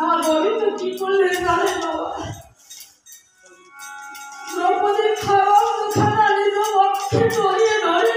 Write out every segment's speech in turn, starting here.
আমার গোবিন্দ কি করলে জানেন বাবা? দ্রৌপদীর খাবার দুখানা নিজ পক্ষে জড়িয়ে ধরে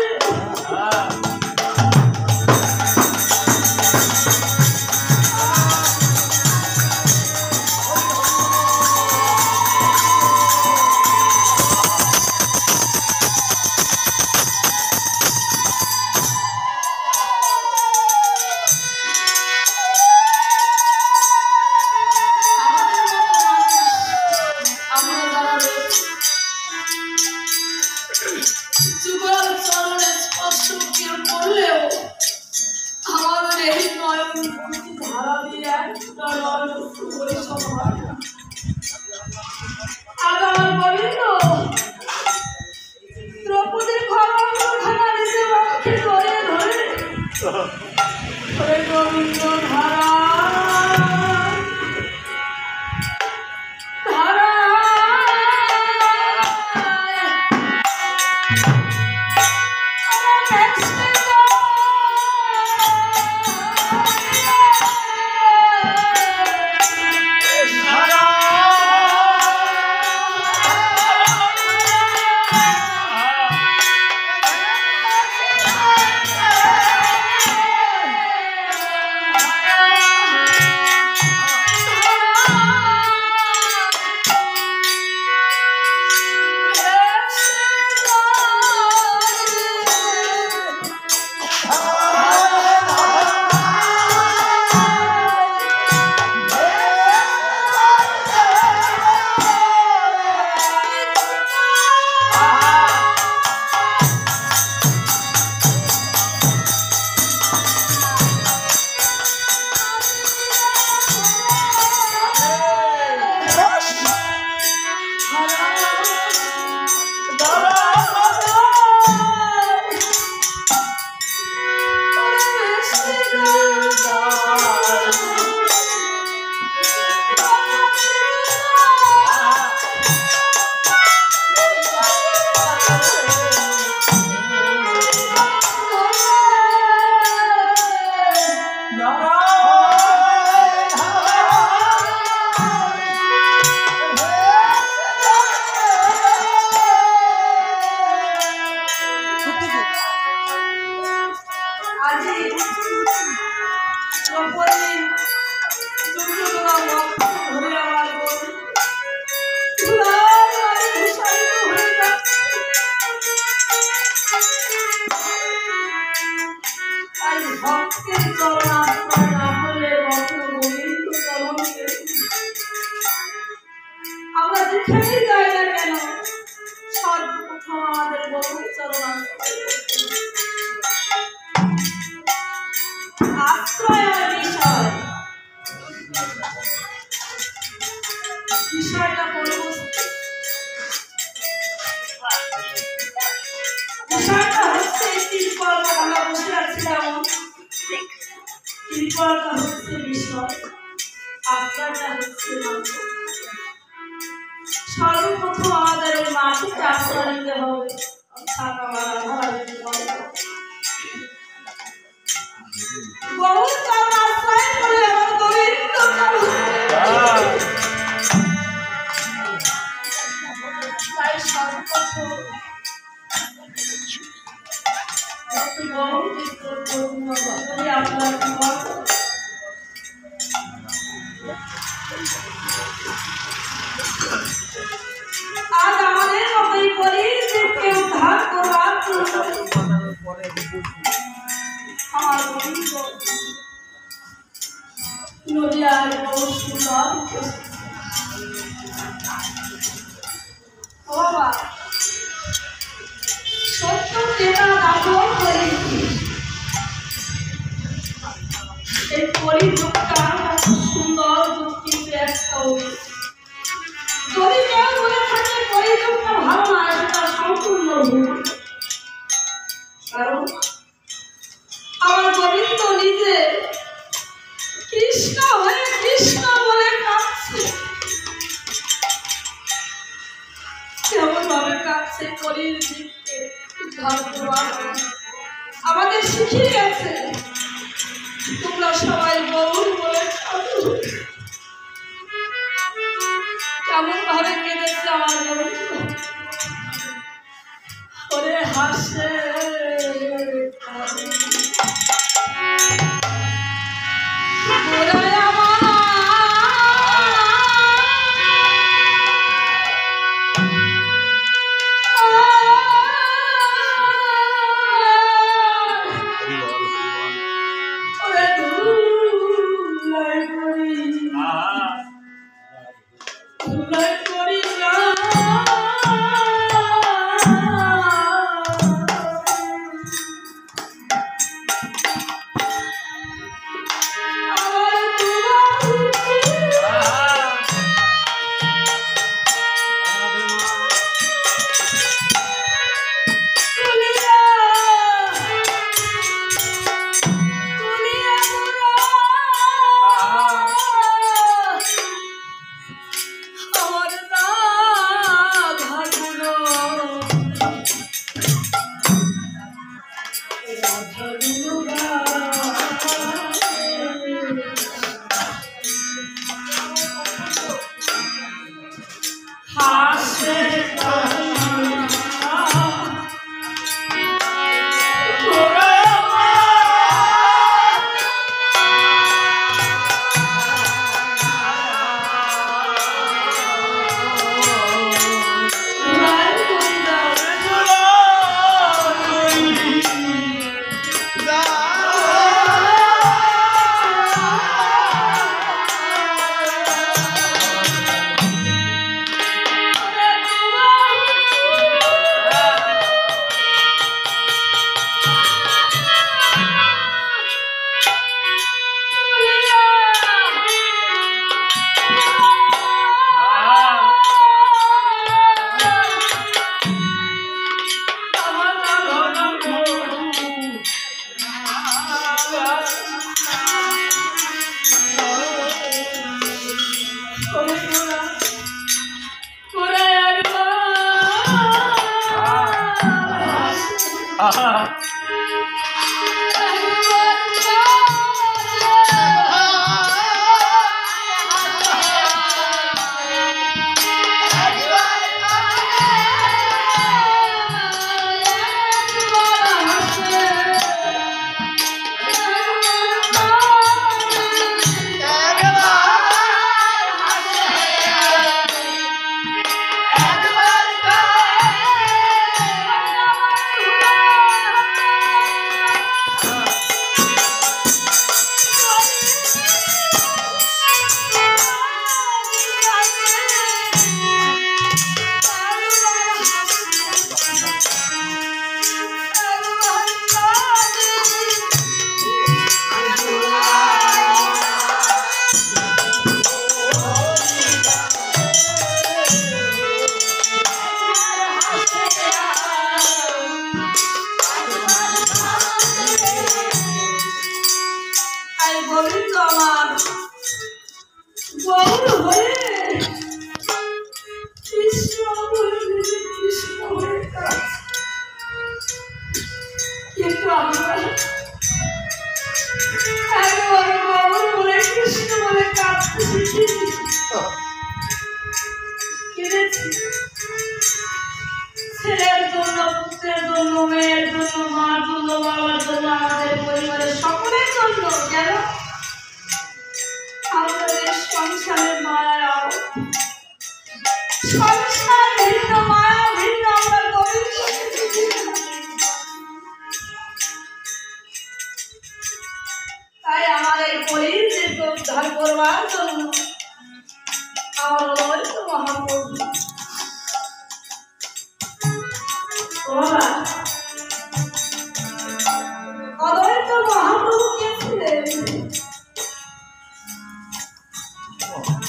সর্বপ্রথম আমাদের এই মাটিতে আশ্রয় নিতে হবে। তাই সর্বপ্রথম আজ আমাদের মতোই পরিস্থিতিকে উদ্ধার করবার আমার গোবিন্দ নদিয়ার সুন্দর বাবা সত্য চেনা দাখল করেছি এই পরিযুক্তা সুন্দর যুক্তি একটা যদি কেউ বলে থাকে পরিযুক্ত ভালো না সেটা সম্পূর্ণ ভুল। কারণ আমার গোবিন্দ নিজে কৃষ্ণ হয়ে কৃষ্ণ বলে কাঁদছে, কেমন ভাবে কাঁদছে কলির জীবকে উদ্ধার করবার আমাদের শিখিয়ে গেছে। তোমরা সবাই গৌর বলে কেমন ভাবে কেঁদেছে আমার গৌর ওরে হাসে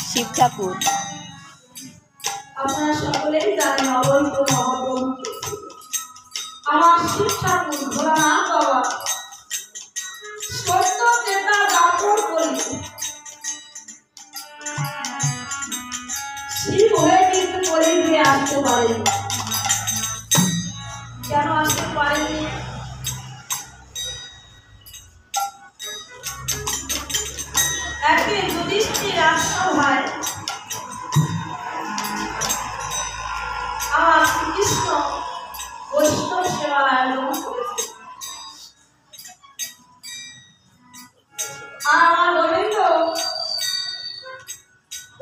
শিব ঠাকুর আপনারা সকলেই জানেন অবৈধ মহাপ্রভু আমার শিব ঠাকুর ভোলানাথ বাবা সত্য নেতা দাপর করি শিব হয়ে কিন্তু কলিযুগে আসতে পারেনি। কেন আসতে পারেনি? রাজসভায় আমার শ্রীকৃষ্ণ বৈষ্ণব সেবার আয়োজন করেছে। আমার গোবিন্দ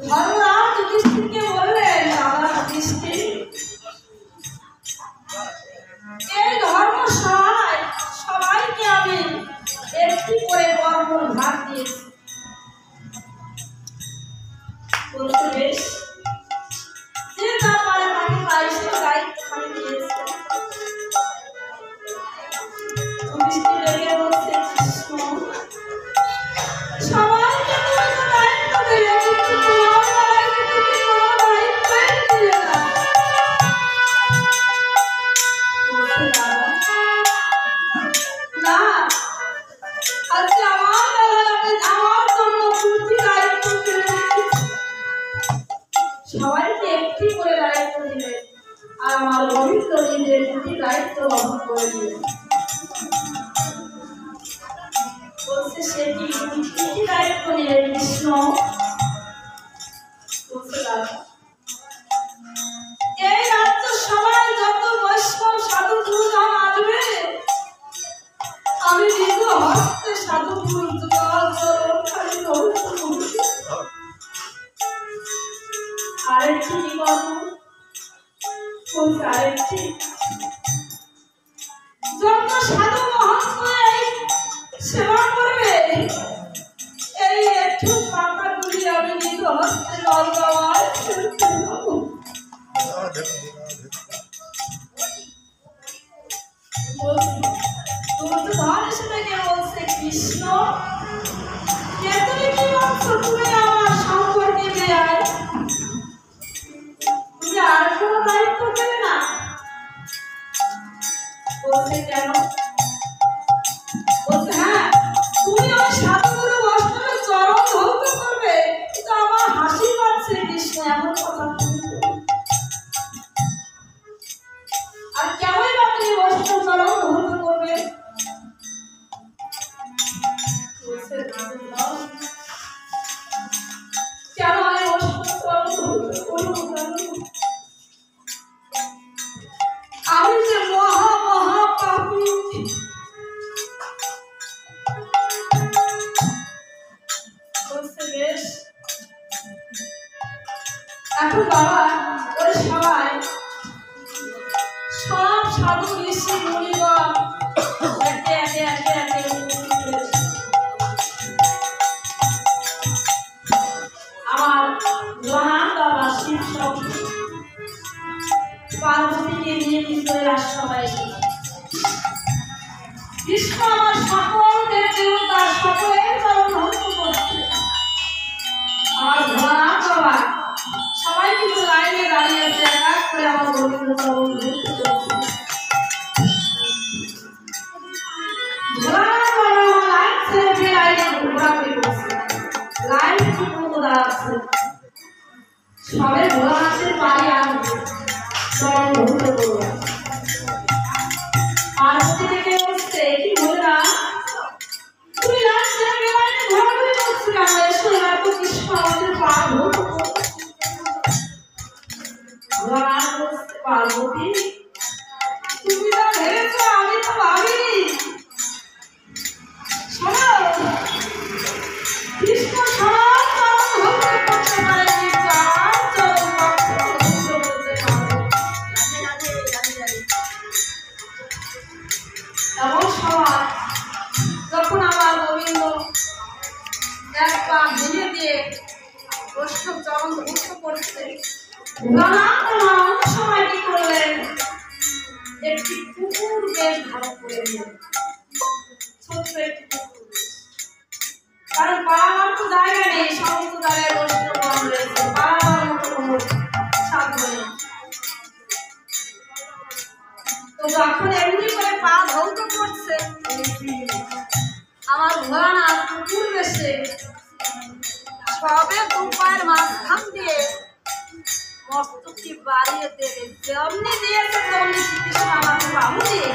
ধর্মরাজ যুধিষ্ঠিরকে বললেন, আমার যুধিষ্ঠির, এই ধর্মসভায় সবাইকে আমি একটি করে কর্মর ভাগ দিয়েছি। বলতে বেশ, যে যা পারে তাকে তাই সে দায়িত্ব আমি দিয়েছি। যুধিষ্ঠির রেগে বলছে, কৃষ্ণ, সবাইকে তুমি তো দায়িত্ব দিলে, কিন্তু তোমার বেলায় তুমি কোনো দায়িত্বই দিলে না। না, আজকে আমার বেলায় আমি আমার জন্য দুটি দায়িত্ব ফেলে দিয়েছি। সবাইকে একটি করে দায়িত্ব দিলে, আর আমার গোবিন্দ নিজে দুটি দায়িত্ব বহন করে দিলেন। বলছে, সে কি দায়িত্ব নিলে কৃষ্ণ? বলছে, দাদা, এই রাজ্য সবাই যত বৈষ্ণব সাধু গুরুজন আসবে, আমি নিজ হস্তে সাধু গুরু আরেকটি কি করব? বলছে, আরেকটি, যত সাধু মহন্ত সেবা করবে, এই একটু পাতাগুলি আমি নিজ হস্তে জল দেওয়ার কৃষ্ণ, তুমি কি বলছো? তুমি আমার সম্পর্কে বেয়াই, তুমি আর কোনো দায়িত্ব দেবে না? বলছে, কেন? বলছে, হ্যাঁ, তুমি ওই সাধুগুরু বৈষ্ণবের চরণ ধৌত করবে, কিন্তু আমার হাসি পাচ্ছে কৃষ্ণ, এমন কথা তুমি আর কেমন আপনি বৈষ্ণব চরণ ধৌত করবে? কেন আমি বৈষ্ণব চরণ ধৌত করব? আমি যে মহা পাপী। বলছে, বেশ, এখন বাবা ওই সবাই সব সাধু ঋষি মুনিগণ একে একে একে একে আমার মহান বাবা শিব শক্তি পার্বতীকে নিয়ে কিন্তু রাজসভায় এসেছে। কৃষ্ণ আমার সকল দেবতা সকলের চরণ ধৌত করছে। আমার ভোলানাথ বাবা সবাই কিন্তু লাইনে দাঁড়িয়ে আছে, এক এক করে আমার গোবিন্দ চরণ ধৌত করছে। ভোলানাথ বাবা আমার লাইন ছেড়ে লাইনে ঘোরাঘুরি করছে, লাইন ঠিক মতো দাঁড়াচ্ছে। সবাই ভোলানাথের পায়ে আসবে, চরণ ধৌত করবে। পার্বতী থেকে বলছে, কি বলরা, তুমি লাইন ছেড়ে লাইনে ঘোরাঘুরি করছো কেন? এসো, এবার তো কৃষ্ণ আমাদের পা ধৌত করবে। ভোলানাথ বলছে, পার্বতী, তুমি যা ভেবেছ আমি তো ভাবিনি। শোনো, কৃষ্ণ সবার চরণ ধৌত করতে পারে, কিন্তু আমার চরণ ধৌত করতে পারে। এমন সময় যখন আমার গোবিন্দ এক পা ভেঙে দিয়ে বৈষ্ণব চরণ ধৌত করছে, ভোলানাথ আমার অন্য সময় কি করলেন? একটি কুকুর বেশ ধারণ করে নিলেন, ছোট্ট একটি কুকুর বেশ। কারণ পাড়াবার তো জায়গা নেই, সমস্ত জায়গায় বৈষ্ণবগণ রয়েছে, পাড়াবার মতো কোনো সাধ্য নেই। তো যখন এমনি করে পা ধৌত করছে, আমার ভোলানাথ কুকুর বেশে সবে দু পায়ের মাঝখান দিয়ে মস্তকটি বাড়িয়ে দেবে, যেমনি দিয়েছে তেমনি শ্রীকৃষ্ণ আমাকে বাহু দিয়ে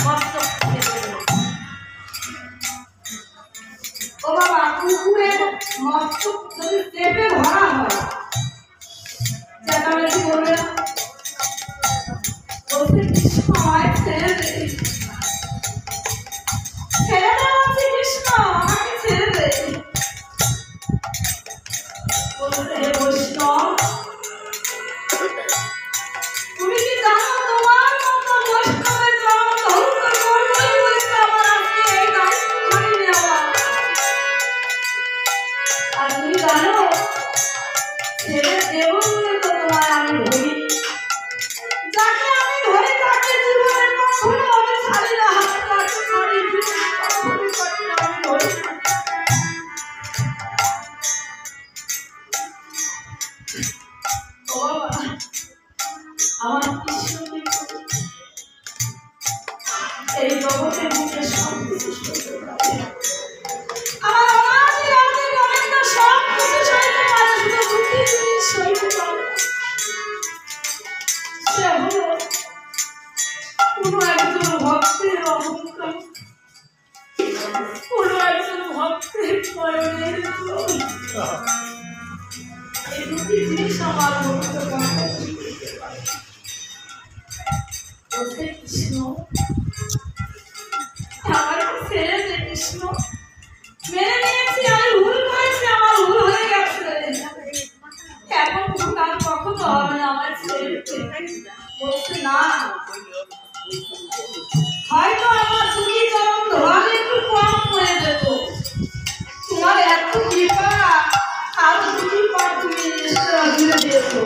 মস্তক খেয়ে দেবে। ও বাবা, কুকুরের মস্ত যদি চেপে ধরা হয় চেঁচামেচি করবে না। বলছে কৃষ্ণ আমায় ছেড়ে দে, ছেড়ে দে বলছে কৃষ্ণ আমাকে ছেড়ে দে। বলছে হে বৈষ্ণব তুমি কি জানো তোমার মতো বৈষ্ণবের জন্ম ধন্য করলেই হয়েছে আমার আজকে এই দায়িত্বখানি নেওয়া। আর তুমি জানো ছেড়ে দেব বলে তো তোমার আমি ধরি, যাকে আমি ধরি তাকে জীবনে কখনো আমি ছাড়ি না, তাকে ছাড়ি কখনো ছাড়ি না, আমি ধরি না। ও বাবা আমার কৃষ্ণ এই জগতের বুকে সব কিছু সইতে পারে, আমার অনাদি রাধে গোবিন্দ সব কিছু সইতে পারে, শুধু দুটি জিনিস সইতে পারে। সে হলো কোনো একজন ভক্তের অহংকার, কোনো একজন ভক্তের পরনের ক্রোধ। এই দুটি জিনিস আমার ভক্ত বলতে কৃষ্ণ আমাকে ছেড়ে দে কৃষ্ণ, মেনে নিয়েছি আমি ভুল করেছি, আমার ভুল হয়ে গেছে, এখন ভুল আর কখনো হবে না, আমার ছেড়ে দে। বলছে না হয়তো আমার দুটি চরণ ধরালে একটু কম হয়ে যেত, তোমার এত কৃপা আর দুটি পা তুমি ঘুরে দিয়েছো,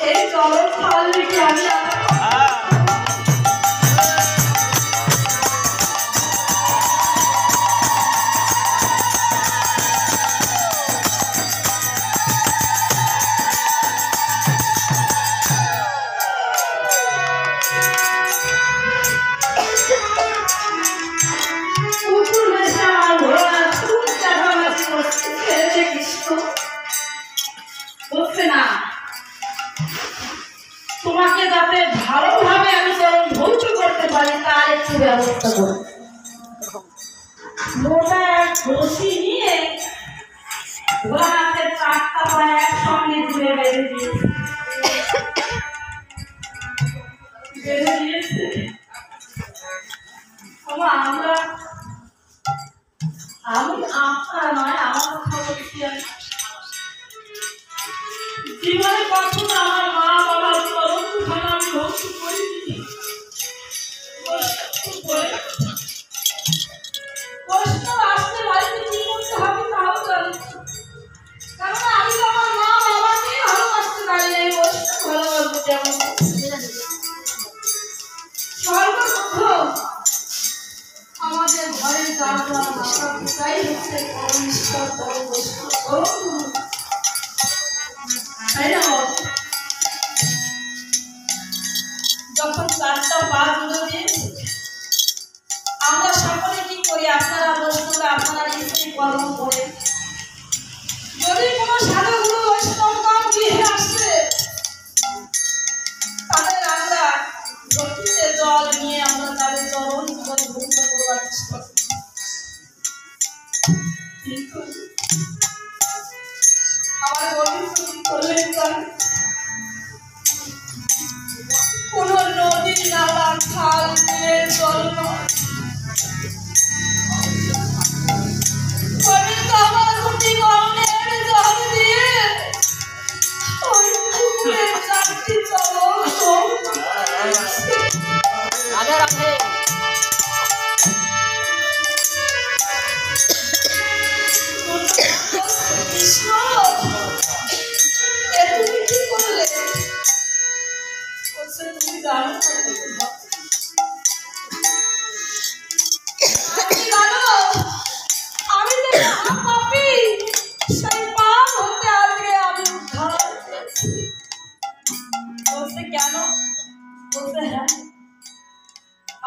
এই চরণ খাওয়ালে কি আমি তোমাকে যাতে ভালোভাবে আমি চরণ ধৈর্য করতে পারি তার একটু ব্যবস্থা করো। মোটা এক রশি নিয়ে ঘোড়াকে চারটা পায়ে একসঙ্গে ঘুরে বেঁধে দিয়েছে, আমি আপনারা নয় আমার কথা বলছি, জীবনে কখনো আমার মা বাবার চরণ দুখানা আমি ধ্বংস করিনি। বৈষ্ণব আসলে বাড়িতে কি করতে হবে তাও জানি, কারণ আমি তো আমার মা বাবাকে ভালোবাসতে পারি না, এই বৈষ্ণব ভালোবাসবো যেমন। সর্বপ্রথম আমাদের ঘরে যাওয়া মাতা পিতাই হচ্ছে পরমেশ্বর বড় বৈষ্ণব, তাই না? যখন 4টা পা জুড়ে দিয়েছে আমরা সকলে কি করি, আপনারা বৈষ্ণব আপনারা নিশ্চয়ই কর্ম করে, যদি কোনো সাধুগুরু বৈষ্ণবগণ গৃহে আসছে তাদের আমরা ঘটিতে জল নিয়ে আমরা তাদের চরণ জীবন ধন্য করবার চেষ্টা করি, কিন্তু আমার গোবিন্দ করলেন কোন নদী নালা খাল বিলের জল নয়, গোবিন্দ আমার দুটি কর্ণের জল দিয়ে ওই পুকুরের 4টি চরণ রাধে রাধে কৃষ্ণ তুমি কি করলে? তুমি জানো আমি তো পাপী, সেই পাপ হতে আজকে আমি উদ্ধার পেয়েছি। বলছে কেন? বলছে হ্যাঁ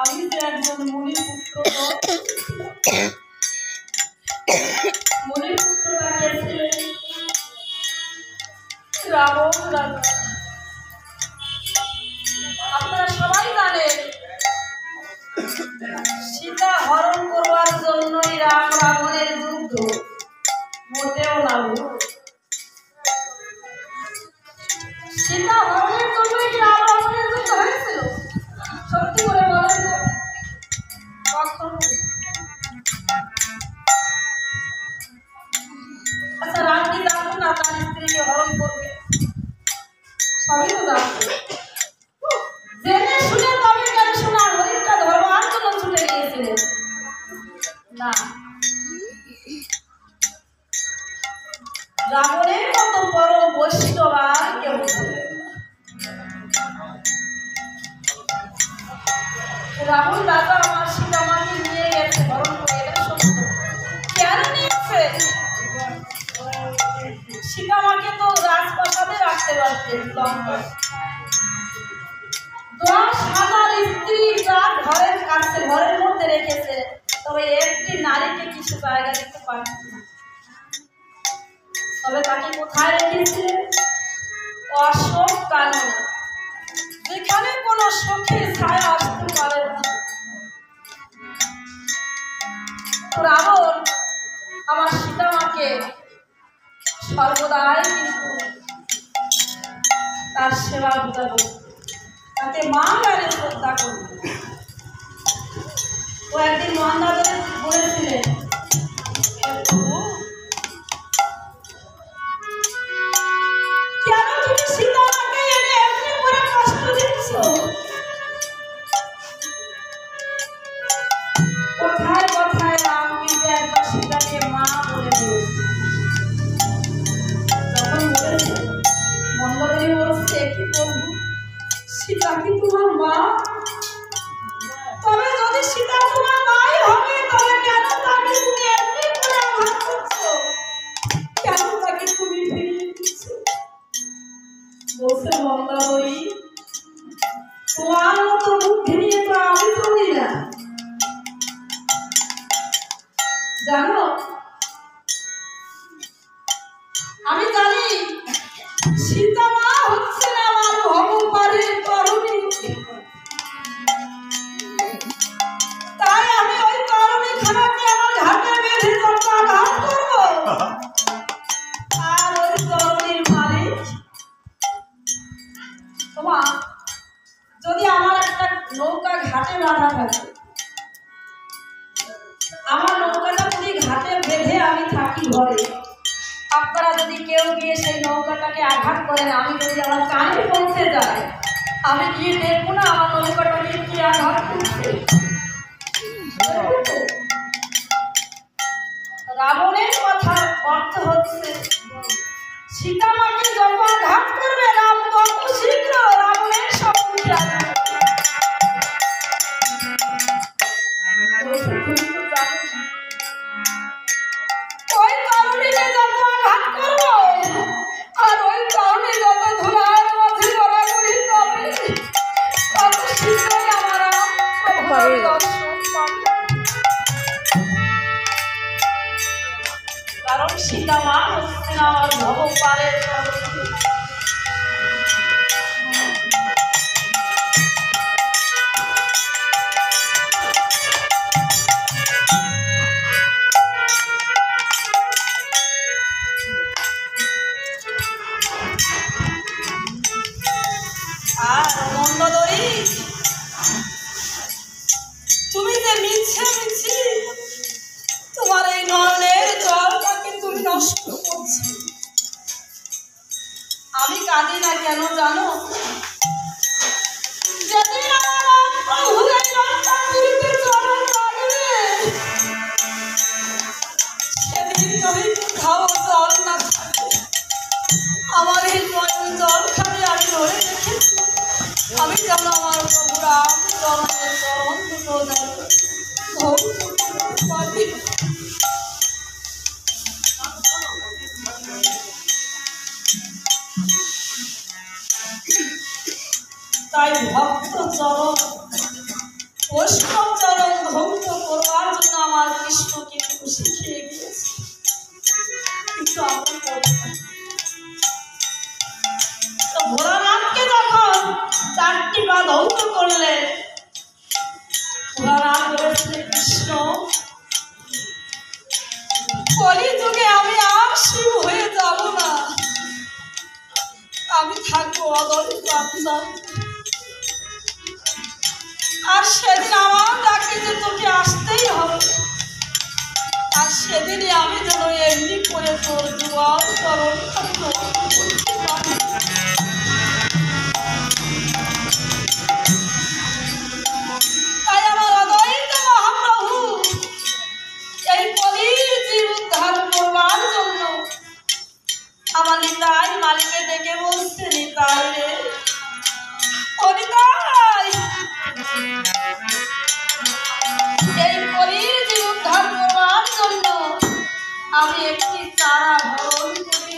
আমি যে একজন মুনির পুত্র, মুনির পুত্রটাকে ছিলেন রাবণ রাজা। আপনারা সবাই জানেন সীতা হরণ করবার জন্যই রাম রাবণের যুদ্ধ। জেনে শুনে তবে কেন সোনার হরিণটা ধরবার জন্য ছুটে গিয়েছিলেন? না, রাবণের মতো বড় বৈষ্ণব আর কেউ ছিলেন না। রাবণ রাজা আমার সীতামাকে নিয়ে গেছে হরণ করে, এটা সত্য। কেন নিয়েছে? সীতামাকে তো রাজপ্রাসাদে রাখতে পারতেন, লঙ্কায় 10,000 স্ত্রী তার ঘরের কাছে ঘরের মধ্যে রেখেছে, তবে একটি নারীকে কিছু জায়গা দিতে পারছে না। তবে তাকে কোথায় রেখেছে? অশোক কানন, যেখানে কোনো সখীর ছায়া আসতে পারে না। রাবণ আমার সীতামাকে সর্বদাই কিন্তু তার সেবা পূজা করত, তাকে মা গায়ে শ্রদ্ধা করত। ও একদিন মহানগরে বলেছিলেন, কেন তুমি সীতামাকে এনে এমনি করে কষ্ট দিচ্ছ? কোথায় কোথায় রাম কিন্তু একবার সীতাকে মা বলে দিয়েছে। যখন বলেছে, মন্ডলী বলছে, কি প্রভু, সীতা কি তোমার মা? তবে যদি সীতা তোমার মাই হবে, তবে কেন তাকে তুমি এমনি করে আঘাত করছো? কেন তাকে তুমি ফিরিয়ে দিচ্ছ? বলছে, মন্ডলী, তোমার মতো বুদ্ধি নিয়ে তো আমি চলি না। জানো, আমি জানি সীতা মা হচ্ছে না আমার ভগবানের তরুণী, তাই আমি ওই তরুণী খানাকে আমার ঘাটে বেঁধে যত আঘাত করবো, আর ওই তরুণীর মালিক তোমার, যদি আমার একটা নৌকা ঘাটে বাঁধা থাকে, আমার নৌকাটা যদি ঘাটে বেঁধে আমি থাকি ঘরে, আপনারা যদি কেউ গিয়ে সেই নৌকাটাকে আঘাত করেন, আমি যদি আমার কানে পৌঁছে যায়, আমি গিয়ে দেখবো না আমার নৌকাটাকে কি আঘাত করছে? রাবণের কথার অর্থ হচ্ছে, সীতামাকে যত আঘাত করবে রাম, তত শীঘ্র রাবণের সম্মুখে আসবে। ওই তরুণীকে যত আঘাত করবো, আর ওই তরুণী যত ধুলার মধ্যে গড়াগড়ি করবে, তত শীঘ্রই আমরা প্রভুর দর্শন পাবো। কারণ সীতা মা হচ্ছেন আমার ভগবানের তরুণী। আর মন্দোদরী, তুমি যে মিছে মিছি তোমার এই নয়নের জলটাকে তুমি নষ্ট করছো। আমি কাঁদি না কেন জানো? যেদিন আমার প্রভুর এই রক্তাঙ্গুলিতে চরণ লাগবে, সেদিন যদি কোথাও জল না থাকে, আমার এই নয়ন জলখানে আমি ধরে রেখেছি, আমি যেন আমার প্রভু রাম চরণের চরণ দুটো যেন পারি। তাই ভক্ত চরণ, বৈষ্ণব চরণ ভক্ত করবার জন্য আমার কৃষ্ণ কিন্তু শিখিয়ে গিয়েছে, কিন্তু আমরা করি না। তো ভোলানাথকে যখন 4টি পা ধৌত করলেন, ভোলানাথ বলেছে, কৃষ্ণ, কলিযুগে আমি আর শিব হয়ে যাব না, আমি থাকবো অদলিত বাচ্চা। আর সেদিন আমার ডাকে যে তোকে আসতেই হবে, আর সেদিনই আমি যেন এমনি করে তোর দুয়ার চরণ আমি একটি চারা বরণ করে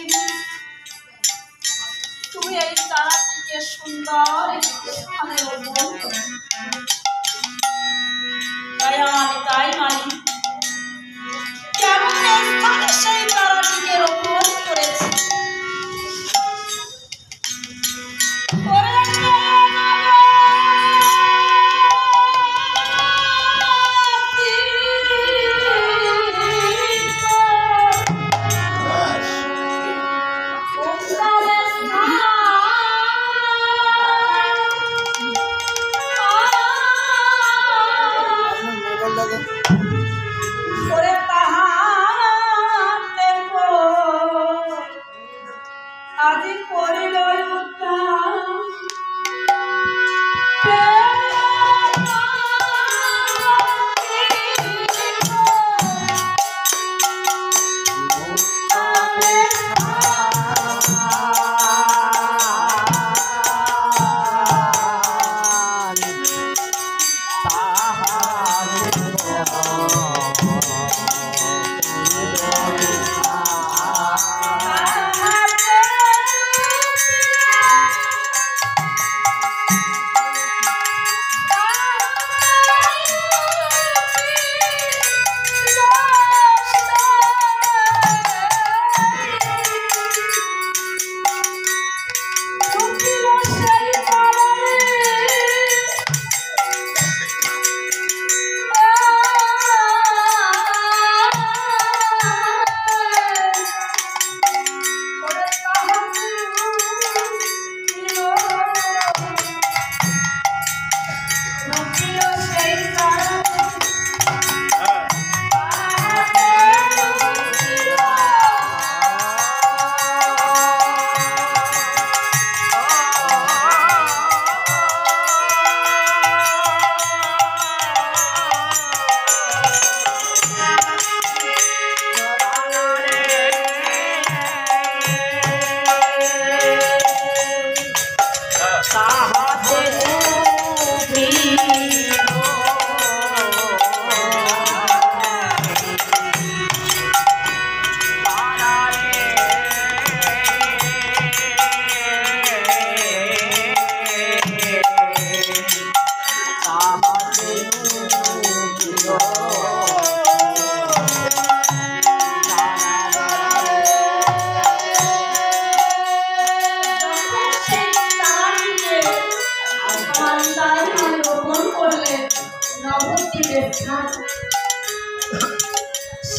তুমি এই চারাটিকে সুন্দর একটি স্থানে রোপণ করো। তাই আমি তাই মানি কেমন স্থানে সেই চারাটিকে রোপণ করেছি।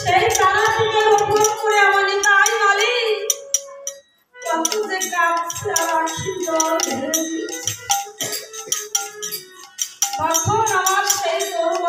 সেই চারাটিকে রোপণ করে আমার তাই মালিক কত যে গাছ তখন আমার সেই তরুণ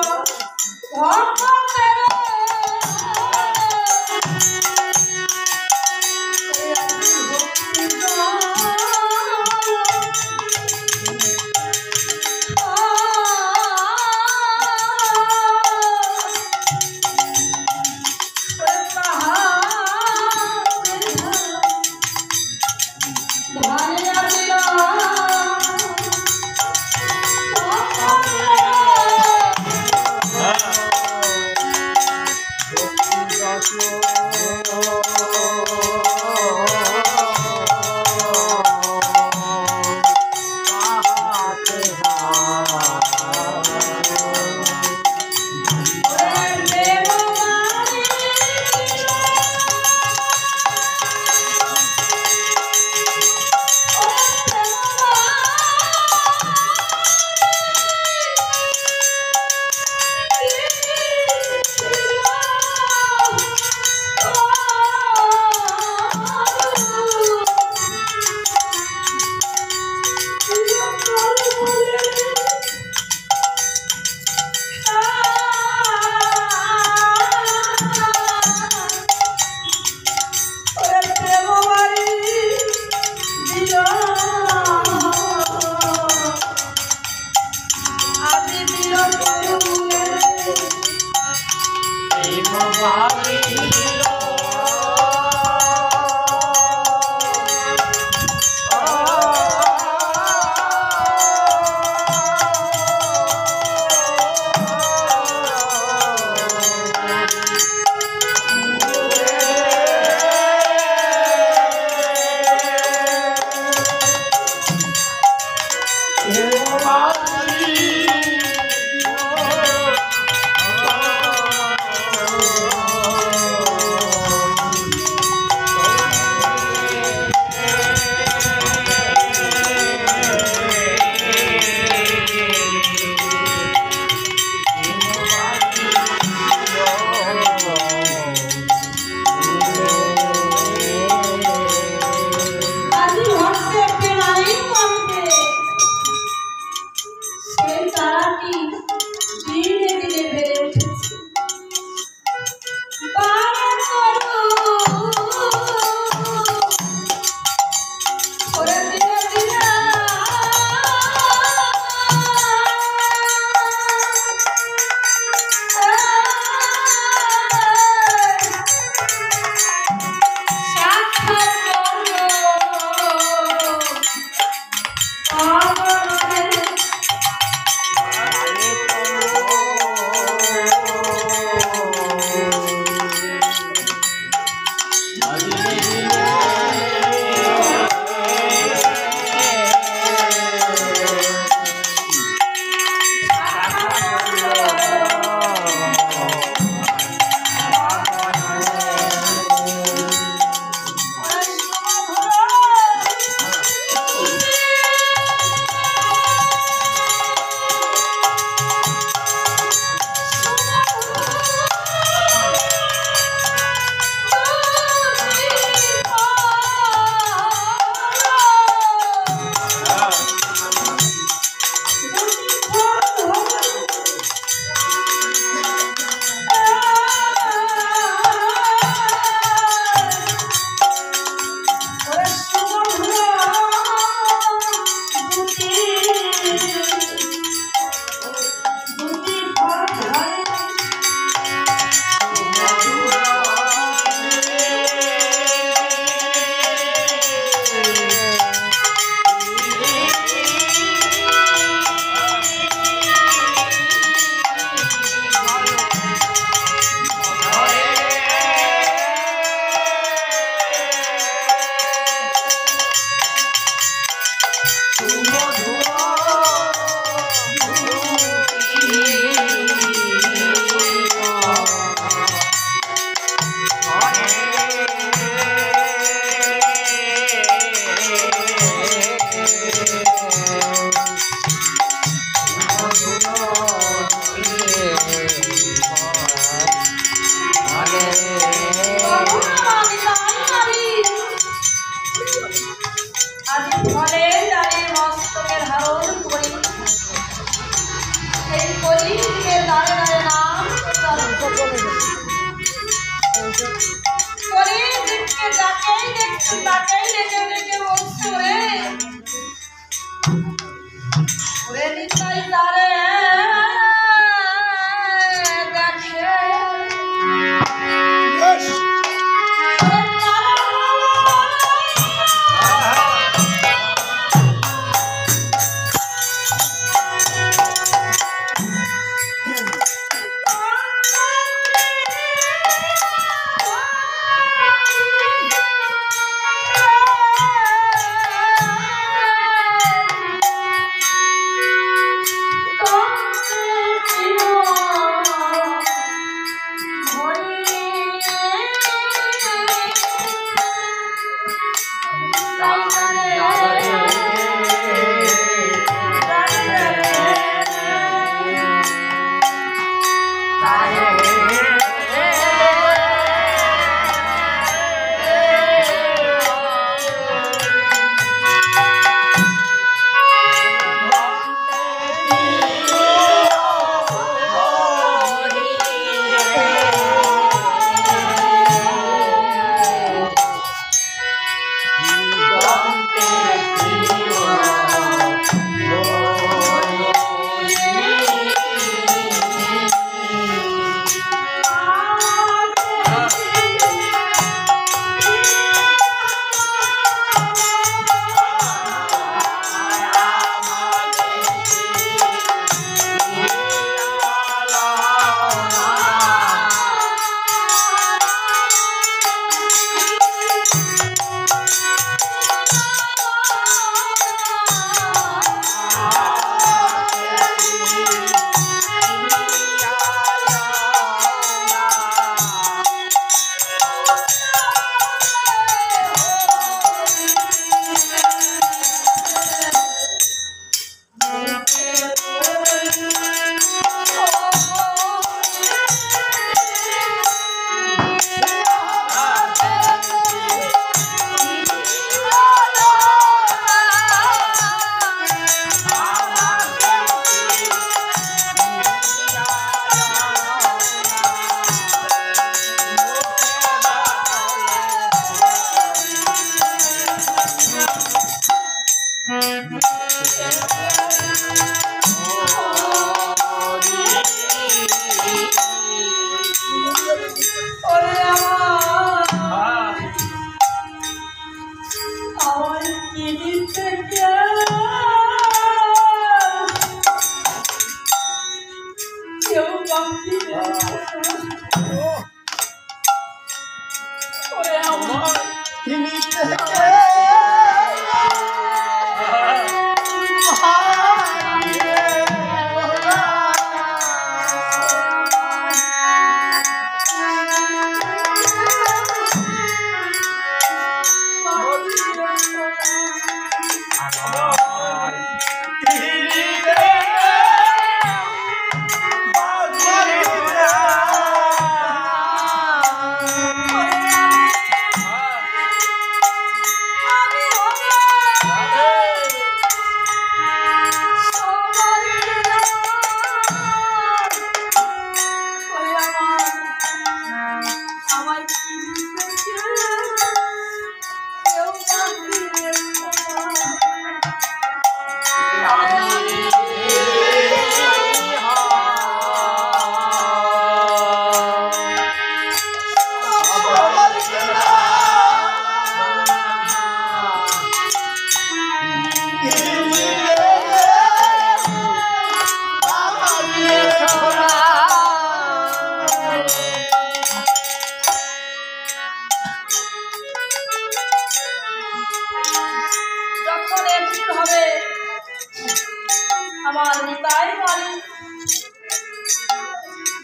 আমার নিতাই বাড়ি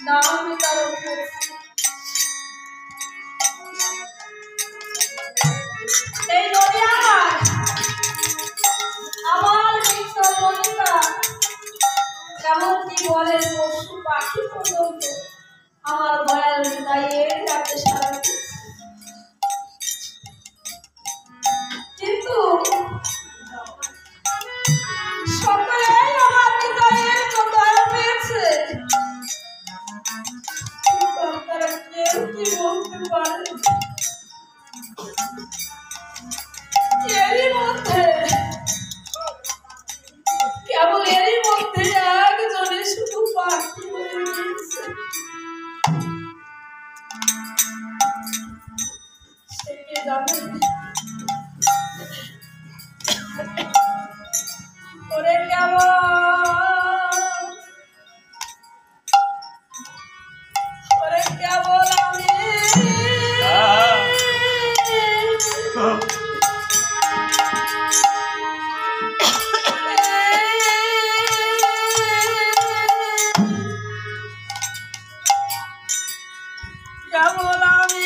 নাম নিতার এই নদিয়ার আমার নিত্য ললিতা কেমন কি বলে পশু পাখি পর্যন্ত আমার দয়াল নিতাইয়ের কাছে সারা দিচ্ছে। কিন্তু সকলে আমার নিতাইয়ের দয়া পেয়েছে, তারা কেউ কি বলতে পারে এরই মধ্যে কেবল এরই মধ্যে একজনে শুধু পাখি হয়ে গিয়েছে, সে কে জানে। ওরে কেমন ওরে কেবল আমি কেবল আমি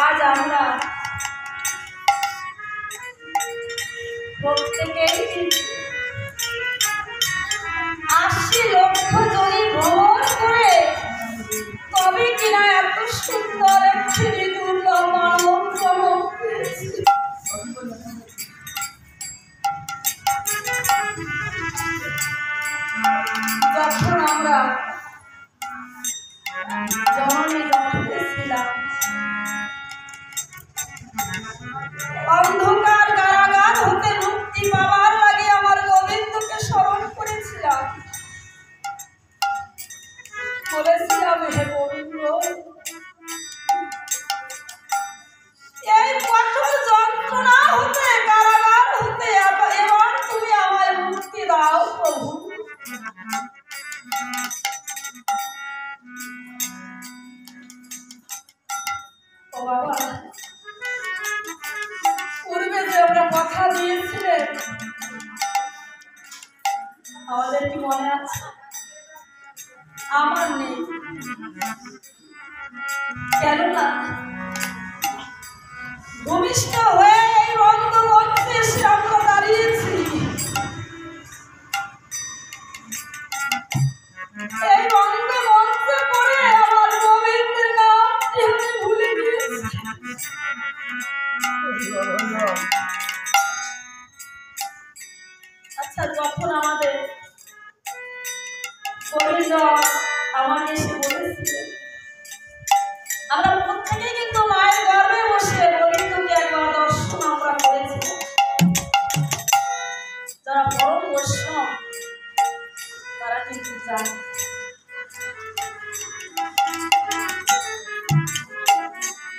আজ আমরা প্রত্যেকেই ৮০ লক্ষ জনি ভ্রমণ করে তবে কিনা এত সুন্দর একটি দুর্লভ মানব জন্ম পেয়েছি। যখন আমরা জন্মে ছিলাম অন্ধকার কারাগার হতে মুক্তি পাওয়ার আগে আমার গোবিন্দকে স্মরণ করেছিলাম, বলেছিলাম হে গোবিন্দ, এই কঠোর যন্ত্রণা হতে কারাগার হতে এবার তুমি আমায় মুক্তি দাও প্রভু। ও বাবা, পূর্বে যে আমরা কথা দিয়েছিলেন আমাদের কি মনে আছে? আমার নেই, কেননা ভূমিষ্ঠ হয়ে এই রঙ্গমঞ্চে এসে আমরা দাঁড়িয়েছি। এই রঙ্গমঞ্চে পড়ে আমার গোবিন্দের নামটি আমি ভুলে গিয়েছি। আচ্ছা, যখন আমাদের গোবিন্দ আমাকে এসে বলেছিলেন, আমরা প্রত্যেকেই কিন্তু মায়ের গর্ভে বসে গোবিন্দকে একবার দর্শন আমরা করেছিলাম। যারা পরম বৈষ্ণব তারা কিন্তু জানে।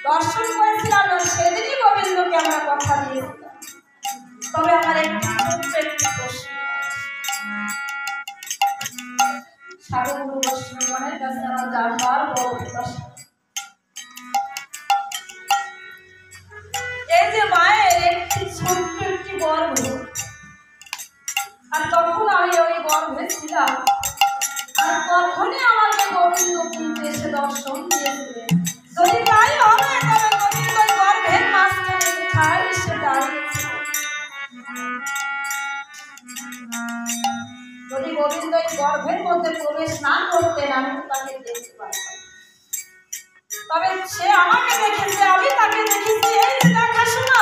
দর্শন করেছিলাম না, সেদিনই গোবিন্দকে আমরা কথা দিয়েছিলাম। তবে আমার একটি প্রশ্ন, সাধুগুরু বৈষ্ণবগণের কাছে আমার জানবার বড় প্রশ্ন, এই যে মায়ের একটি ছোট্ট একটি গর্ভ, আর তখন আমি ওই গর্ভে ছিলাম, আর তখনই আমাকে গোবিন্দ কিন্তু এসে দর্শন দিয়েছিলেন। যদি তাই হবে তবে গোবিন্দ গর্ভের মাঝখানে কোথায় এসে দাঁড়িয়েছিল? যদি গোবিন্দ গর্ভের মধ্যে প্রবেশ না করতেন আমি তো তাকে দেখতে পারতাম। তবে সে আমাকে দেখেছে, আমি তাকে দেখেছি, এই দেখাশোনা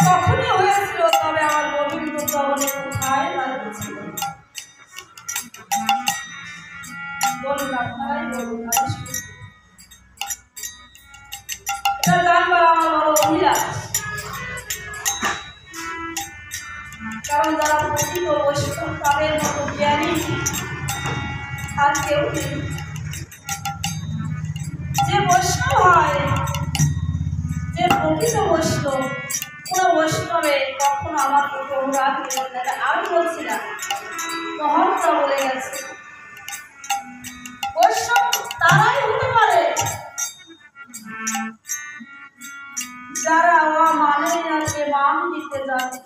তখনই হয়েছিল। তবে আমার গোবিন্দ চরণে কোথায় দাঁড়িয়েছিল? বলুন, আপনারাই বলুন। এটা জানবার আমার বড় অভিলাষ, কারণ যারা প্রকৃত বৈষ্ণব তাদের মতো জ্ঞানী আর কেউ নেই। যে বৈষ্ণব হয়, যে প্রকৃত বৈষ্ণব, কোন বৈষ্ণবে কখনো আমার প্রভুরাত আমি বলছি না, মহাত্মা বলে গেছে বৈষ্ণব তারাই হতে পারে যারা মানে নাকে মান দিতে জানে,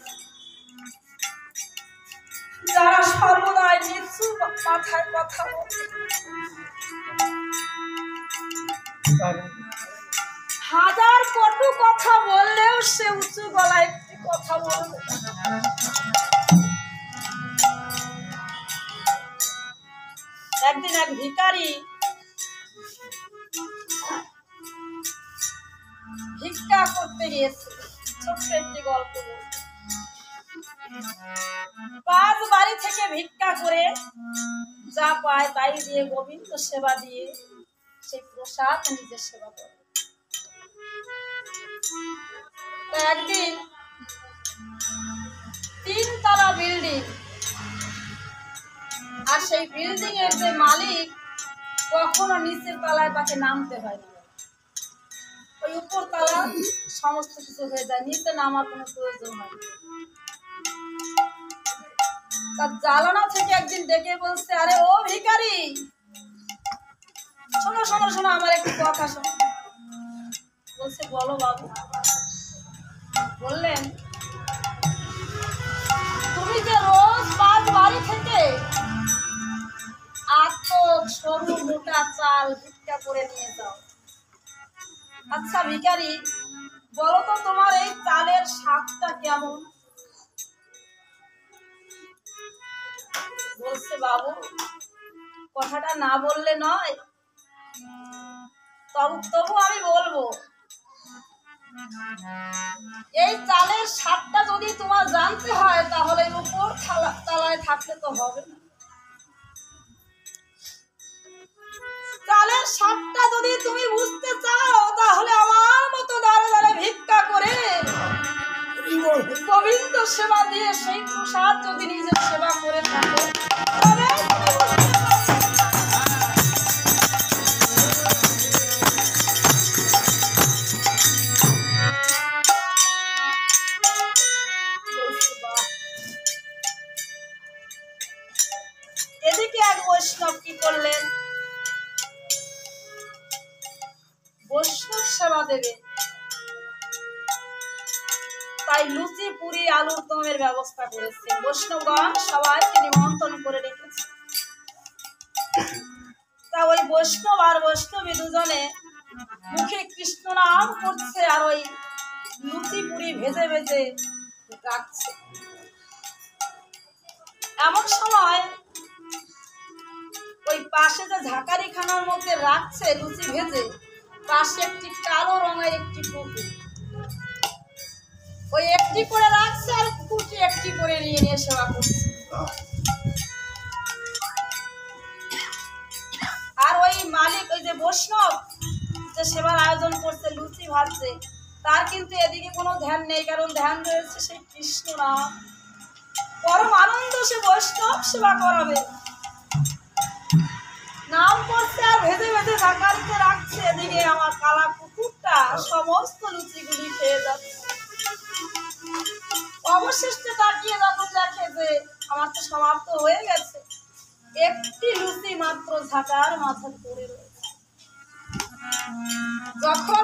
যারা সর্বদাই নিচু মাথায় কথা বলে, হাজার কটু কথা বললেও সে উঁচু গলায় একটি কথা বলবে। একদিন এক ভিখারি ভিক্ষা করতে গিয়েছিল, ছোট্ট একটি গল্প। 5 বাড়ি থেকে ভিক্ষা করে যা পায় তাই দিয়ে গোবিন্দ সেবা দিয়ে সেই প্রসাদ নিজের সেবা করে। একদিন 3 তলা বিল্ডিং, আর সেই বিল্ডিং এর যে মালিক কখনো নিচের তলায় তাকে নামতে হয় না, ওই উপর তলা সমস্ত কিছু হয়ে যায়, নিচে নামার কোনো প্রয়োজন হয় না। তার জ্বালানা থেকে একদিন ডেকে বলছে, আরে ও ভিখারি, শোনো শোনো শোনো, আমার একটু কথা শোনো। বলছে, বলো বাবু। বললেন, তুমি যে রোজ পাঁচ বাড়ি থেকে সরু মোটা চাল ভিক্ষা করে নিয়ে যাও, আচ্ছা ভিখারি, বলো তো তোমার এই চালের স্বাদটা কেমন? বলছে, বাবু কথাটা না বললে নয়, তবু আমি বলবো, এই চালের স্বাদটা যদি তোমার জানতে হয় তাহলে উপর তলায় থাকলে তো হবে না। চালের স্বাদটা যদি তুমি বুঝতে চাও তাহলে আমার মতো দাঁড়ে দাঁড়ে ভিক্ষা করে গোবিন্দ সেবা দিয়ে সেই প্রসাদ যদি নিজের সেবা করে থাকো তবে এদিকে এক বৈষ্ণব কি করলেন, বৈষ্ণব সেবা দেবে তাই লুচি পুরি আলুর দমের ব্যবস্থা করেছে। বৈষ্ণবগণ সবাইকে নিমন্ত্রণ করে রেখেছে। তা ওই বৈষ্ণব আর বৈষ্ণবী দুজনে মুখে কৃষ্ণ নাম করছে আর ওই লুচি পুরি ভেজে ভেজে রাখছে। এমন সময় ওই পাশে যে ঝাঁকারি খানার মধ্যে রাখছে লুচি ভেজে, পাশে একটি কালো রঙের একটি পুকুর, ওই একটি করে রাখছে আর পুকুরটি একটি করে নিয়ে নিয়ে সেবা করছে। আর ওই মালিক, ওই যে বৈষ্ণব যে সেবার আয়োজন করছে লুচি ভাজছে, তার কিন্তু এদিকে কোনো ধ্যান নেই, কারণ ধ্যান রয়েছে সেই কৃষ্ণ নাম। পরম আনন্দ সে বৈষ্ণব সেবা করাবে, নাম করছে আর ভেজে ভেজে ঝাঁকারিতে রাখছে। এদিকে আমার কালা কুকুরটা সমস্ত লুচিগুলি খেয়ে যাচ্ছে। অবশেষে তাকিয়ে যখন দেখে যে আমার তো সমাপ্ত হয়ে গেছে, একটি লুচি মাত্র ঝাঁকার মাথায় পড়ে রয়েছে। যখন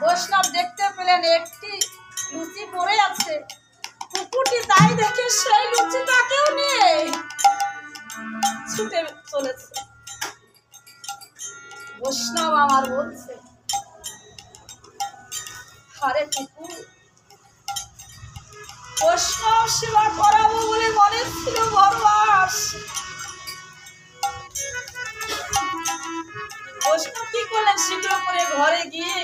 বৈষ্ণব দেখতে পেলেন একটি লুচি পড়ে আছে, কুকুরটি তাই দেখে সেই লুচিটাকেও নিয়ে ছুটে চলেছে। বৈষ্ণব আমার বলছে, আরে কুকুর, বৈষ্ণব সেবা করাবো বলে মনে ছিল বড় আস। বৈষ্ণব কি করলেন, শীঘ্র করে ঘরে গিয়ে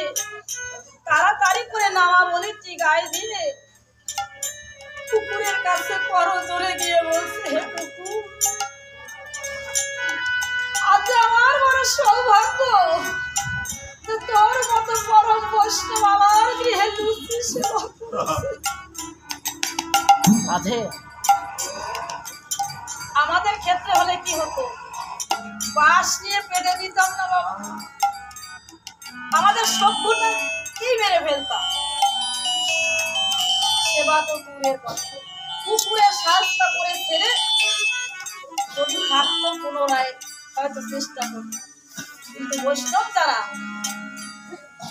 তাড়াতাড়ি করে নামা বলিটি গায়ে দিয়ে কুকুরের কাছে করজোড়ে গিয়ে বলছে, হে কুকুর, আজ আমার বড় সৌভাগ্য যে তোর মতো পরম বৈষ্ণব আমার গৃহে লুচি সেবা করছে। আমাদের ক্ষেত্রে হলে কি হতো, বাঁশ নিয়ে পেটে দিতাম না বাবা, আমাদের সভ্যতা কি মেরে ফেলতাম। সেবা তো দূরের কথা, কুকুরের শাস্তা করে ছেড়ে যদি থাকতো পুনরায় হয়তো চেষ্টা করতো, কিন্তু বৈষ্ণব যারা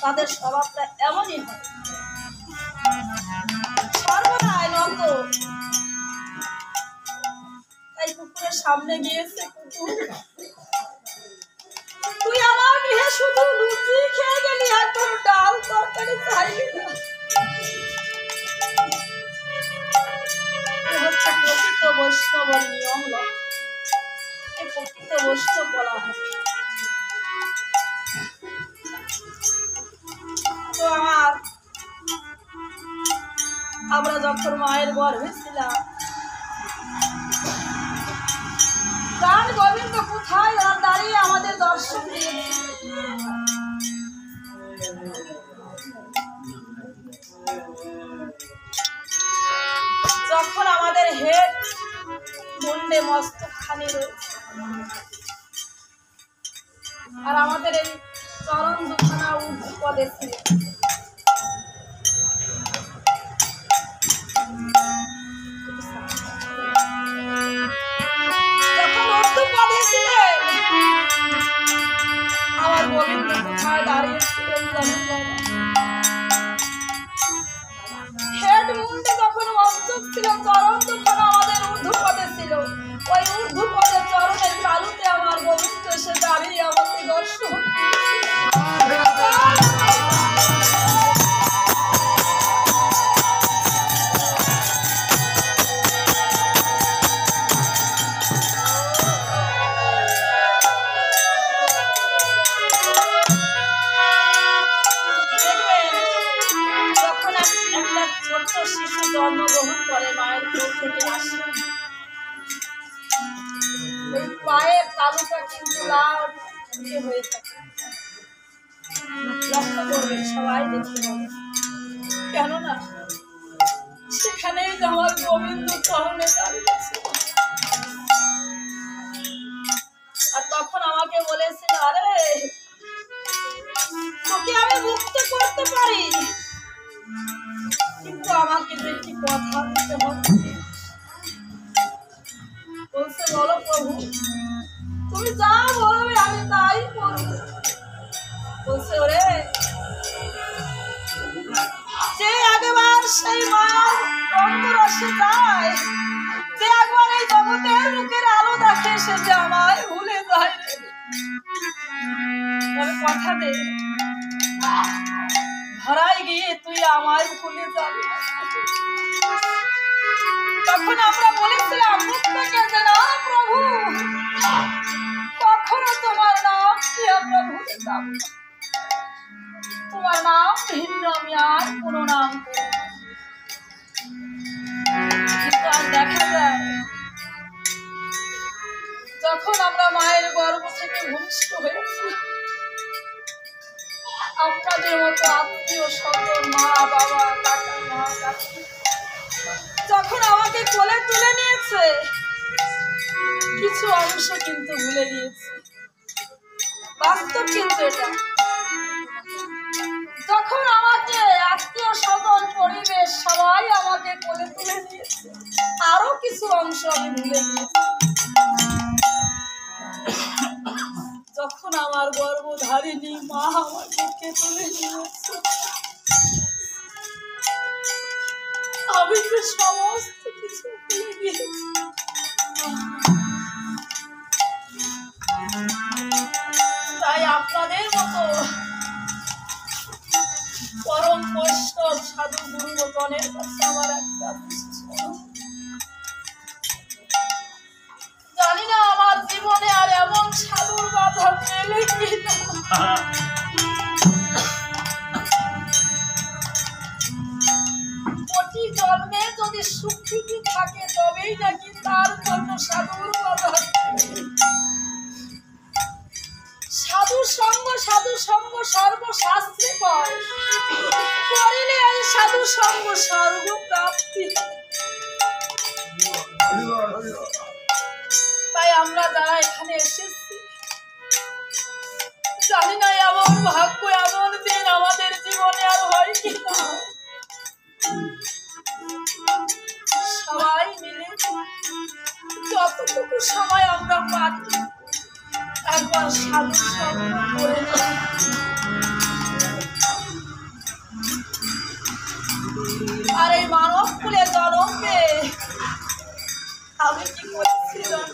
তাদের স্বভাবটা এমনই হয়, সর্বদাই নত। তাই কুকুরের সামনে গিয়েছে, কুকুর তুই আমার গৃহে শুধু লুচি খেয়ে গেলি, এখন ডাল তরকারি চাইলি না। হচ্ছে প্রকৃত বৈষ্ণবের নিয়ম, প্রকৃত বৈষ্ণব বলা হয়। তো আমরা যখন মায়ের গর্ভে ছিলাম, প্রাণ গোবিন্দ কোথায় দাঁড়িয়ে আমাদের দর্শন দিয়েছে। যখন আমাদের হেড মুন্ডে মস্তক খানি রয়েছে, আর আমাদের এই চরণ দুখানা ঊর্ধ্ব পদে ছিল। যখন ঊর্ধ্ব পদে ছিলেন আমার গোবিন্দ কোথায় দাঁড়িয়েছিলেন জানেন বাবা? হেড মুন্ডে যখন মস্তক ছিল, চরণ দুখানা আমাদের ঊর্ধ্ব পদে ছিল। ওই ঊর্ধ্ব পদে চরণের তালুতে আমার গোবিন্দ এসে দাঁড়িয়ে আমাকে দর্শন শিশু জন্মগ্রহণ করে মায়ের কোল থেকে আসে, ওই পায়ের তালুটা কিন্তু লাল হয়ে থাকে। লক্ষ্য করবেন, সবাই দেখতে পাবে, কেননা সেখানেই আমার গোবিন্দ চরণে দাঁড়িয়েছে। আর তখন আমাকে বলেছিল, আরে তোকে আমি মুক্ত করতে পারি, কিন্তু আমাকে একটি কথা দিতে হবে। বলছে, বলো প্রভু, তুমি যা বলবে আমি তাই করব। বলছে, ওরে যে আগেবার সেই মার অন্তরসে যায়, যে একবার এই জগতের মুখের আলো দেখে, সে যে আমায় ভুলে যায়। তবে কথা দে, ধরাই গিয়ে তুই আমায় ভুলে যাবি। তখন আমরা বলেছিলাম প্রত্যেকে যে, না প্রভু, কখনো তোমার নাম কি আমরা ভুলে যাব? তোমার নাম ভিন্ন, আমি আর কোনো নাম করব। কিন্তু আজ দেখা যায়, যখন আমরা মায়ের গর্ভ থেকে ভূমিষ্ঠ হয়েছি, আপনাদের মতো আত্মীয় স্বজন, মা বাবা, কাকা, মা, কাকি যখন আমাকে কোলে তুলে নিয়েছে, কিছু অংশ কিন্তু ভুলে গিয়েছে। বাস্তব কিন্তু এটা। যখন আমাকে আত্মীয় স্বজন, পরিবেশ সবাই আমাকে কোলে তুলে নিয়েছে, আরো কিছু অংশ আমি ভুলে গিয়েছি। যখন আমার গর্ভধারিণী মা আমার বুকে তুলে নিয়েছে, আমি যে সমস্ত কিছু ভুলে গিয়েছি। তাই আপনাদের মতো পরম বৈষ্ণব সাধু গুরুজনের কাছে আমার একটা জানি না আমার জীবনে আর এমন সাধুর বাধা মেলে কিনা। প্রতি জন্মে যদি সুকৃতি থাকে তবেই নাকি তার জন্য সাধুর বাধা। সাধু সঙ্গ সর্বশাস্ত্রে কয়, করিলে এই সাধু সঙ্গ স্বর্গ প্রাপ্তি। তাই আমরা যারা এখানে এসেছি, জানি না এমন ভাগ্য, এমন দিন আমাদের জীবনে আর হয় কিনা। সবাই মিলে যতটুকু সময় আমরা পাই, একবার সাধু সঙ্গ করে যাই। আর এই মানব কুলে জন্ম পেয়ে আমি কি করছিলাম?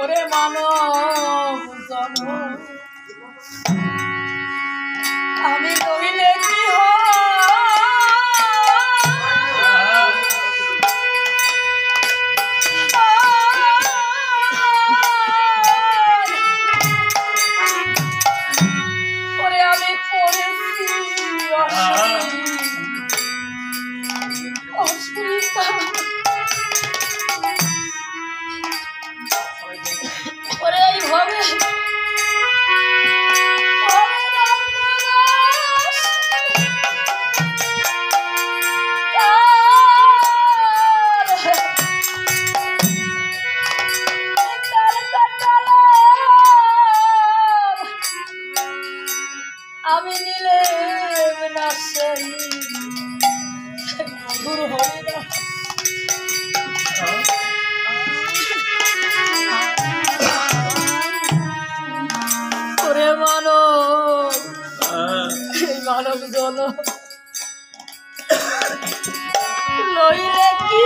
ওরে মানব জন্ম আমি কহিলে কি ওরে আমি করেছি অসুবিধা। ওরে এইভাবে মানব জন লইলে কি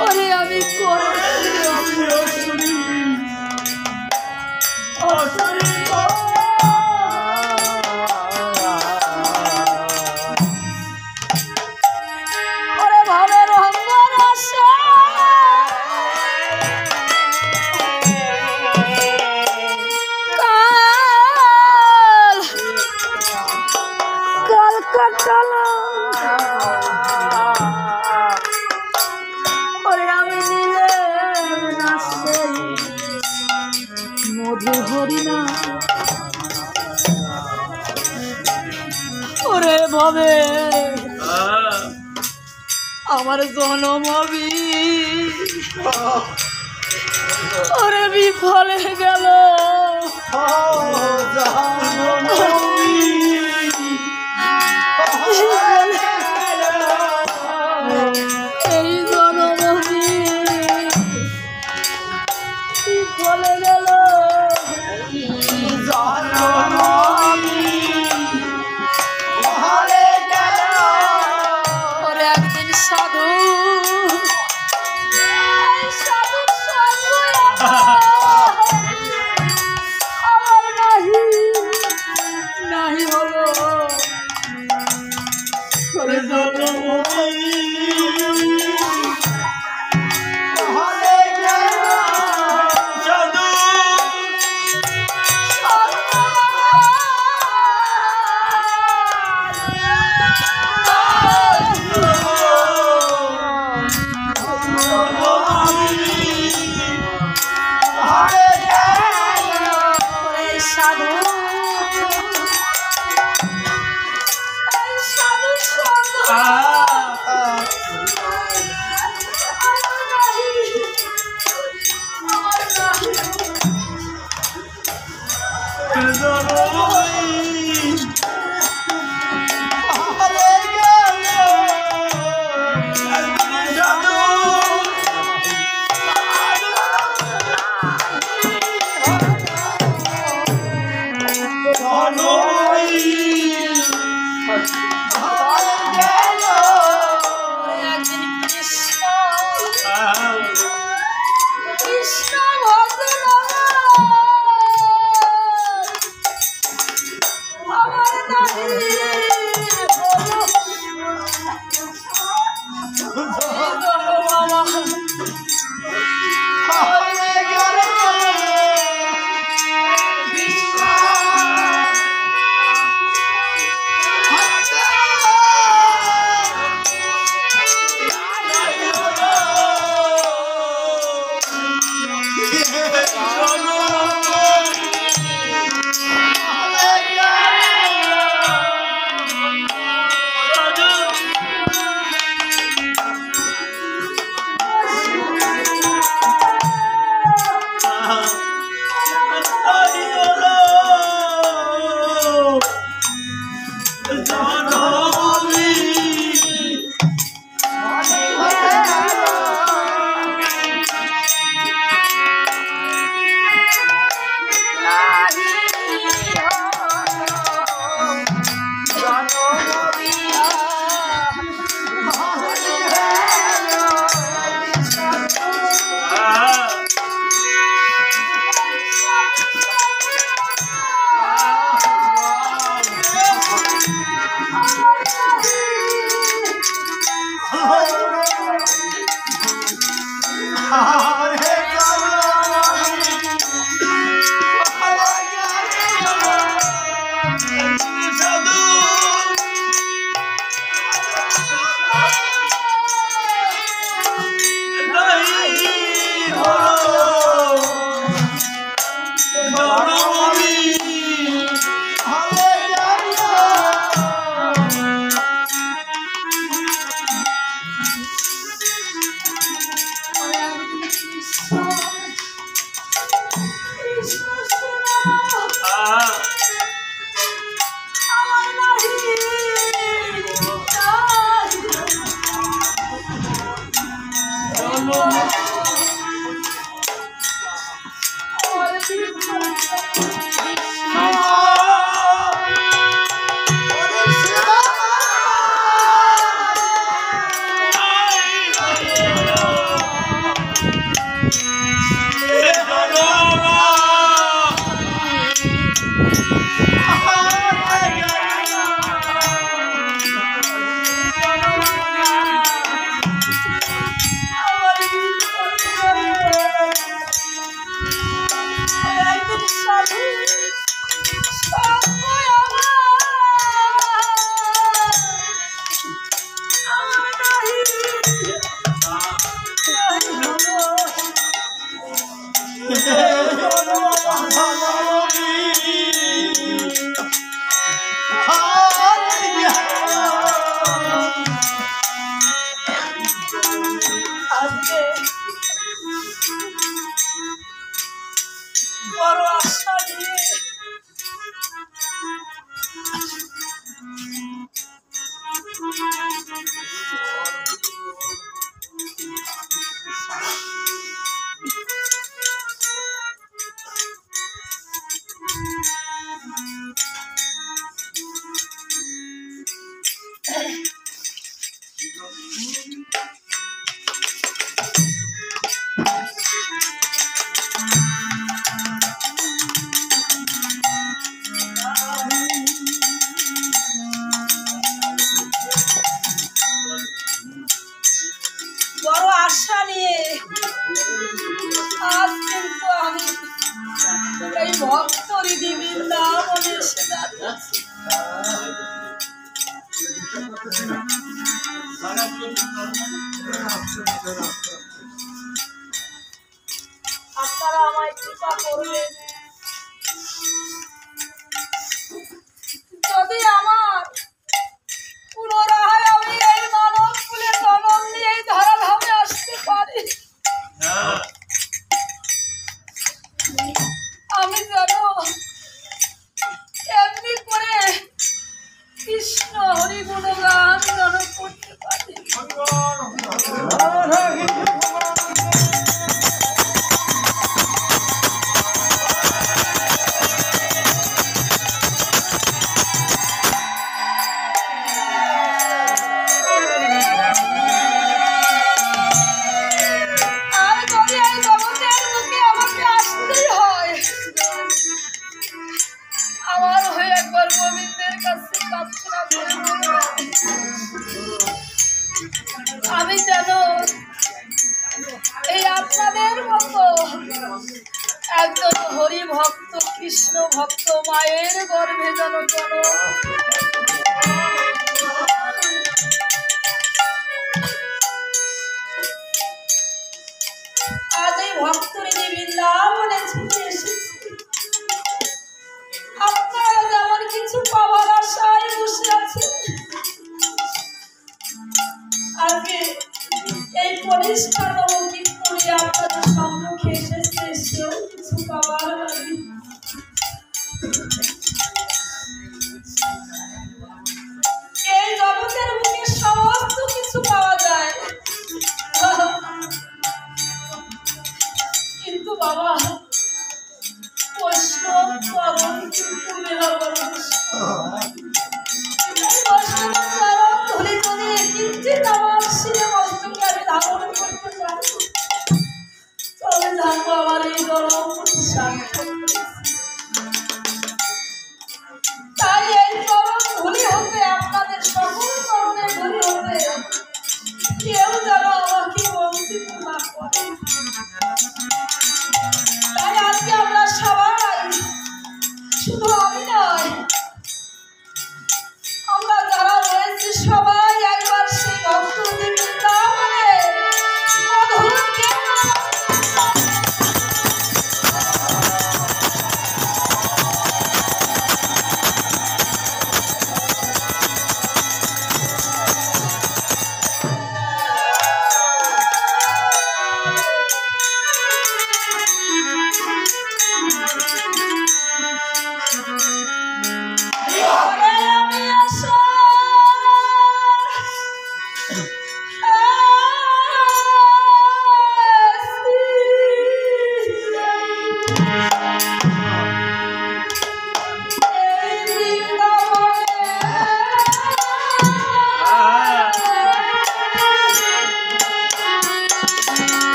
ওরে আমি মধু হরিণা ওরে ভাবে আমার জনম ওরে বিফলে গেল এই জনম বিফলে গেল ওরে একদিন সাধু আমার নাহি হলো বড় আশা নিয়ে আজ কিন্তু আমি এই ভক্ত হৃদি বৃন্দাবনে এসে যাচ্ছি। আপনারা আমায় কৃপা করবেন, যদি আমার পুনরায় আমি এই মানব কুলে জন্ম নিয়ে এই ধরাধামে আসতে পারি, আমি যেন এমনি করে কৃষ্ণ হরি গুণগান যেন করতে পারি। আমি যেন এই আপনাদের মতো একজন হরি ভক্ত কৃষ্ণ ভক্ত মায়ের গর্ভে যেন আজ এই ভক্ত হৃদি বৃন্দাবনে ছুটে এসেছি। আপনারা যেমন কিছু পাওয়ার আশায় বসে আছেন, আজকে এই পরিষ্কার কীর্তনে আপনাদের সম্মুখে এসেছে, সেও কিছু পাওয়ার লাগে। এই জগতের বুকে সমস্ত কিছু পাওয়া যায়, কিন্তু বাবা বৈষ্ণব চরণ কিন্তু মেলাবার বৈষ্ণব চরণ ধরে ধরে কিঞ্চিত আমার শিরে মস্তকে আমি ধারণ করতে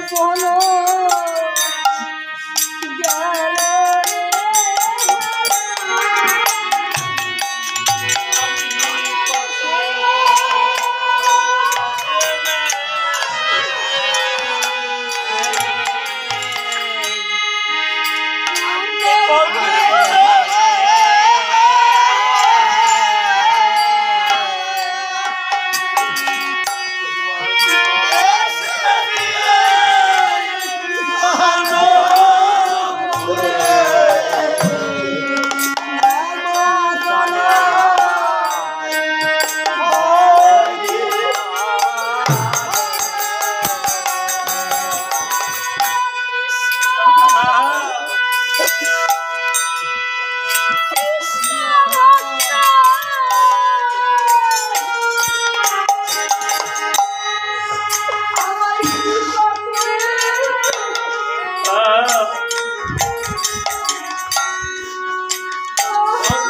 শোনো